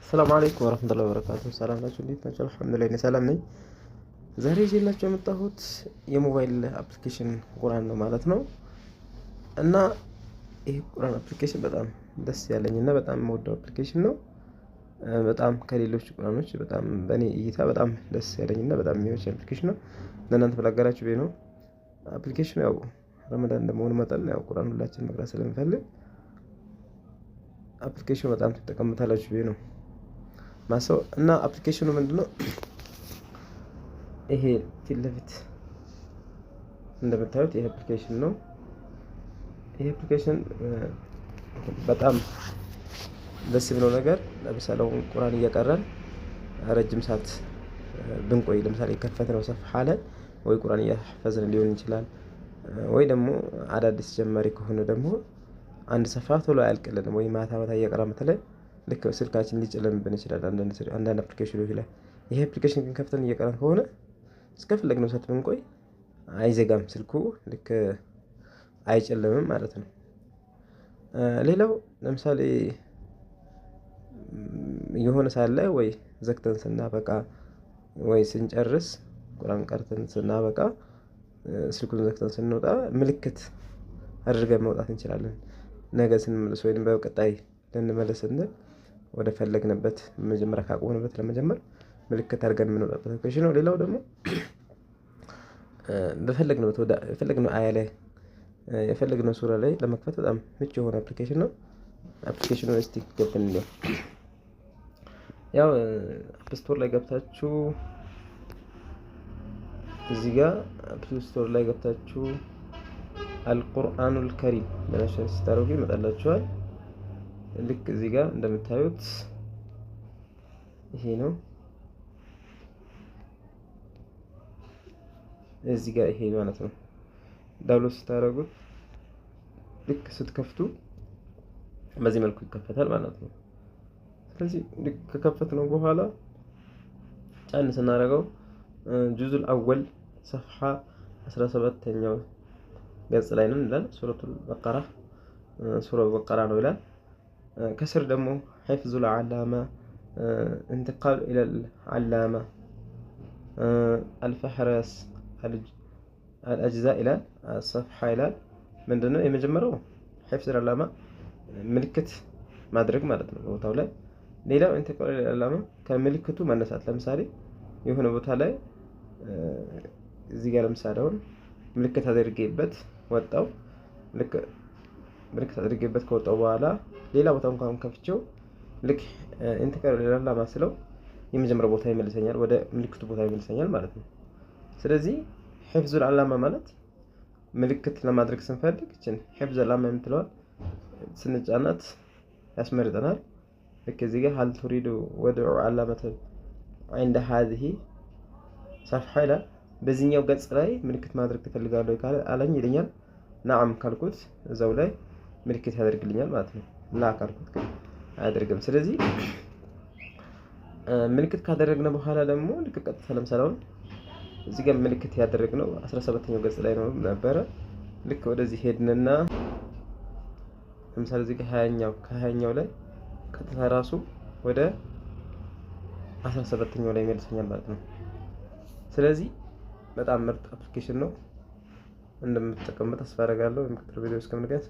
ሰላም አለይኩም ወራህመቱላሂ ወበረካቱ። ሰላም ናችሁ? እንዴት ናችሁ? አልሐምዱሊላህ እኔ ሰላም ነኝ። ዛሬ ይዤላችሁ የመጣሁት የሞባይል አፕሊኬሽን ቁርአን ነው ማለት ነው። እና ይሄ ቁርአን አፕሊኬሽን በጣም ደስ ያለኝ እና በጣም የምወደው አፕሊኬሽን ነው። በጣም ከሌሎች ቁርአኖች በጣም በእኔ እይታ በጣም ደስ ያለኝ እና በጣም የሚመች አፕሊኬሽን ነው። ለእናንተ ብላጋራችሁ ቤ ነው አፕሊኬሽኑ ያው ረመዳን እንደመሆኑ መጠን ያው ቁርአን ሁላችን መቅራት ስለምፈልግ አፕሊኬሽኑ በጣም ትጠቀሙታላችሁ ቤ ነው ማሰው እና አፕሊኬሽኑ ምንድነው? ይሄ ፊት ለፊት እንደምታዩት ይሄ አፕሊኬሽን ነው። ይሄ አፕሊኬሽን በጣም ደስ የሚለው ነገር ለምሳሌ አሁን ቁርአን እየቀራን ረጅም ሰዓት ብንቆይ ለምሳሌ የከፈትነው ሰፍሐ ላይ ወይ ቁርአን እያፈዝን ሊሆን ይችላል፣ ወይ ደግሞ አዳዲስ ጀማሪ ከሆነ ደግሞ አንድ ሰፍሐ ቶሎ አያልቅልንም፣ ወይ ማታ ማታ እየቀራን በተለይ ልክ ስልካችን ሊጨለምብን ይችላል አንዳንድ አፕሊኬሽኖች ላይ። ይሄ አፕሊኬሽን ግን ከፍተን እየቀራን ከሆነ እስከፈለግነው ሰዓት ብንቆይ አይዘጋም፣ ስልኩ ልክ አይጨለምም ማለት ነው። ሌላው ለምሳሌ የሆነ ሰዓት ላይ ወይ ዘግተን ስናበቃ ወይ ስንጨርስ ቁርአን ቀርተን ስናበቃ ስልኩን ዘግተን ስንወጣ ምልክት አድርገን መውጣት እንችላለን። ነገ ስንመለስ ወይም በቀጣይ ልንመለስ ስንል ወደ ፈለግንበት መጀመሪያ ካቆምንበት ለመጀመር ምልክት አድርገን የምንወጣበት አፕሊኬሽን ነው። ሌላው ደግሞ በፈለግነው አያ ላይ የፈለግነው ሱራ ላይ ለመክፈት በጣም ምቹ የሆነ አፕሊኬሽን ነው። አፕሊኬሽኑ እስቲ ገብተን እንየው። ያው አፕ ስቶር ላይ ገብታችሁ እዚህ ጋር አፕ ስቶር ላይ ገብታችሁ አልቁርአኑል ከሪም ብላችሁ ስታደርጉ ይመጣላችኋል። ልክ እዚህ ጋር እንደምታዩት ይሄ ነው። እዚህ ጋር ይሄ ማለት ነው። ዳውንሎድ ስታደርጉት ልክ ስትከፍቱ በዚህ መልኩ ይከፈታል ማለት ነው። ስለዚህ ልክ ከከፈትነው በኋላ ጫን ስናደርገው ጁዙል አወል ሰፍሐ 17ኛው ገጽ ላይ ነን ይላል። ሱረቱል በቀራ በቀራ ነው ይላል። ከስር ደግሞ ሒፍዙል ዓላማ እንተቃሉ ኢለል ዓላማ አልፈህረስ አልአጅዛ ይላል። ሰፍሐ ይላል። ምንድነው የመጀመሪያው ሒፍዙል ዓላማ ምልክት ማድረግ ማለት ነው ቦታው ላይ። ሌላው እንተቃሉ ኢለል ዓላማ ከምልክቱ መነሳት። ለምሳሌ የሆነ ቦታ ላይ እዚህ ጋር ለምሳሌ አሁን ምልክት አድርጌበት ወጣው። ልክ ምልክት አድርጌበት ከወጣው በኋላ ሌላ ቦታ እንኳን ከፍቼው ልክ እንተቃሉ ኢለል ዓላማ ስለው የመጀመሪያው ቦታ ይመልሰኛል፣ ወደ ምልክቱ ቦታ ይመልሰኛል ማለት ነው። ስለዚህ ሒፍዙል ዓላማ ማለት ምልክት ለማድረግ ስንፈልግ እቺን ሒፍዙል ዓላማ የምትለዋል ስንጫናት ያስመርጠናል። ልክ እዚህ ጋር ሀል ቱሪዱ ወድዑ ዓላመተ عند هذه ሰፍሐ ይላል። በዚህኛው ገጽ ላይ ምልክት ማድረግ ትፈልጋለህ ካለ አለኝ ይለኛል። ነዓም ካልኩት እዛው ላይ ምልክት ያደርግልኛል ማለት ነው። ላ ካልኩት ግን አያደርግም። ስለዚህ ምልክት ካደረግነ በኋላ ደግሞ ልክ ቀጥታ ለምሳሌ አሁን እዚህ ጋር ምልክት ያደረግነው 17ኛው ገጽ ላይ ነው ነበረ። ልክ ወደዚህ ሄድንና ለምሳሌ እዚህ ጋር 20ኛው ላይ ቀጥታ ራሱ ወደ 17ኛው ላይ ይመልሰኛል ማለት ነው። ስለዚህ በጣም ምርጥ አፕሊኬሽን ነው። እንደምትጠቀሙበት ተስፋ አደርጋለሁ። በሚቀጥለው ቪዲዮ እስከምንገናኝ